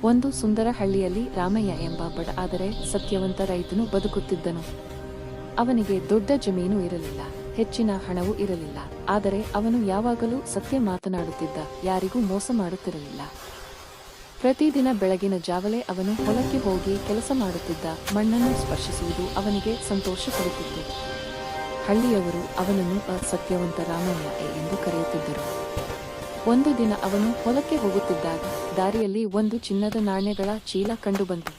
ಒಂದು ಸುಂದರ ಹಳ್ಳಿಯಲ್ಲಿ ರಾಮಯ್ಯ ಎಂಬ ಬಡ ಆದರೆ ಸತ್ಯವಂತ ರೈತನು ಬದುಕುತ್ತಿದ್ದನು. ಅವನಿಗೆ ದೊಡ್ಡ ಜಮೀನು ಇರಲಿಲ್ಲ, ಹೆಚ್ಚಿನ ಹಣವೂ ಇರಲಿಲ್ಲ. ಆದರೆ ಅವನು ಯಾವಾಗಲೂ ಸತ್ಯ ಮಾತನಾಡುತ್ತಿದ್ದ, ಯಾರಿಗೂ ಮೋಸ ಮಾಡುತ್ತಿರಲಿಲ್ಲ. ಪ್ರತಿದಿನ ಬೆಳಗಿನ ಜಾವಲೆ ಅವನು ಹೊಲಕ್ಕೆ ಹೋಗಿ ಕೆಲಸ ಮಾಡುತ್ತಿದ್ದ. ಮಣ್ಣನ್ನು ಸ್ಪರ್ಶಿಸುವುದು ಅವನಿಗೆ ಸಂತೋಷ ಕೊಡುತ್ತಿತ್ತು. ಹಳ್ಳಿಯವರು ಅವನನ್ನು ಸತ್ಯವಂತ ರಾಮಯ್ಯ ಎಂದು ಕರೆಯುತ್ತಿದ್ದರು. ಒಂದು ದಿನ ಅವನು ಹೊಲಕ್ಕೆ ಹೋಗುತ್ತಿದ್ದಾಗ ದಾರಿಯಲ್ಲಿ ಒಂದು ಚಿನ್ನದ ನಾಣ್ಯಗಳ ಚೀಲ ಕಂಡುಬಂತು.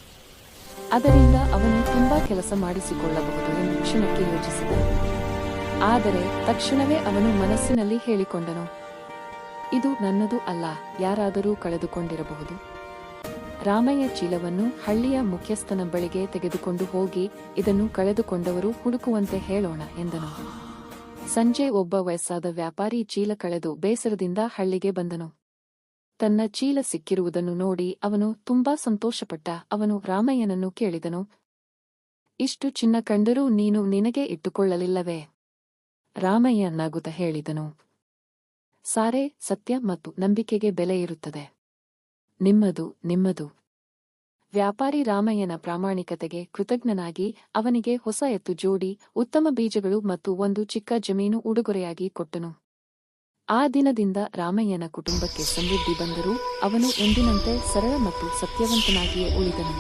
ಅದರಿಂದ ಅವನು ತುಂಬಾ ಕೆಲಸ ಮಾಡಿಸಿಕೊಳ್ಳಬಹುದು ಎಂದು ಕ್ಷಣಕ್ಕೆ ಯೋಚಿಸಿದ. ಆದರೆ ತಕ್ಷಣವೇ ಅವನು ಮನಸ್ಸಿನಲ್ಲಿ ಹೇಳಿಕೊಂಡನು, ಇದು ನನ್ನದು ಅಲ್ಲ, ಯಾರಾದರೂ ಕಳೆದುಕೊಂಡಿರಬಹುದು. ರಾಮಯ್ಯ ಚೀಲವನ್ನು ಹಳ್ಳಿಯ ಮುಖ್ಯಸ್ಥನ ಬಳಿಗೆ ತೆಗೆದುಕೊಂಡು ಹೋಗಿ ಇದನ್ನು ಕಳೆದುಕೊಂಡವರು ಹುಡುಕುವಂತೆ ಹೇಳೋಣ ಎಂದನು. ಸಂಜೆ ಒಬ್ಬ ವಯಸ್ಸಾದ ವ್ಯಾಪಾರಿ ಚೀಲ ಕಳೆದು ಬೇಸರದಿಂದ ಹಳ್ಳಿಗೆ ಬಂದನು. ತನ್ನ ಚೀಲ ಸಿಕ್ಕಿರುವುದನ್ನು ನೋಡಿ ಅವನು ತುಂಬಾ ಸಂತೋಷಪಟ್ಟ. ಅವನು ರಾಮಯ್ಯನನ್ನು ಕೇಳಿದನು, ಇಷ್ಟು ಚಿನ್ನ ಕಂಡರೂ ನೀನು ನಿನಗೆ ಇಟ್ಟುಕೊಳ್ಳಲಿಲ್ಲವೇ? ರಾಮಯ್ಯ ನಗುತ್ತ ಹೇಳಿದನು, ಸಾರೆ, ಸತ್ಯ ಮತ್ತು ನಂಬಿಕೆಗೆ ಬೆಲೆ ಇರುತ್ತದೆ. ನಿಮ್ಮದು. ವ್ಯಾಪಾರಿ ರಾಮಯ್ಯನ ಪ್ರಾಮಾಣಿಕತೆಗೆ ಕೃತಜ್ಞನಾಗಿ ಅವನಿಗೆ ಹೊಸ ಎತ್ತು ಜೋಡಿ, ಉತ್ತಮ ಬೀಜಗಳು ಮತ್ತು ಒಂದು ಚಿಕ್ಕ ಜಮೀನು ಉಡುಗೊರೆಯಾಗಿ ಕೊಟ್ಟನು. ಆ ದಿನದಿಂದ ರಾಮಯ್ಯನ ಕುಟುಂಬಕ್ಕೆ ಸಮೃದ್ಧಿ ಬಂದರೂ ಅವನು ಎಂದಿನಂತೆ ಸರಳ ಮತ್ತು ಸತ್ಯವಂತನಾಗಿಯೇ ಉಳಿದನು.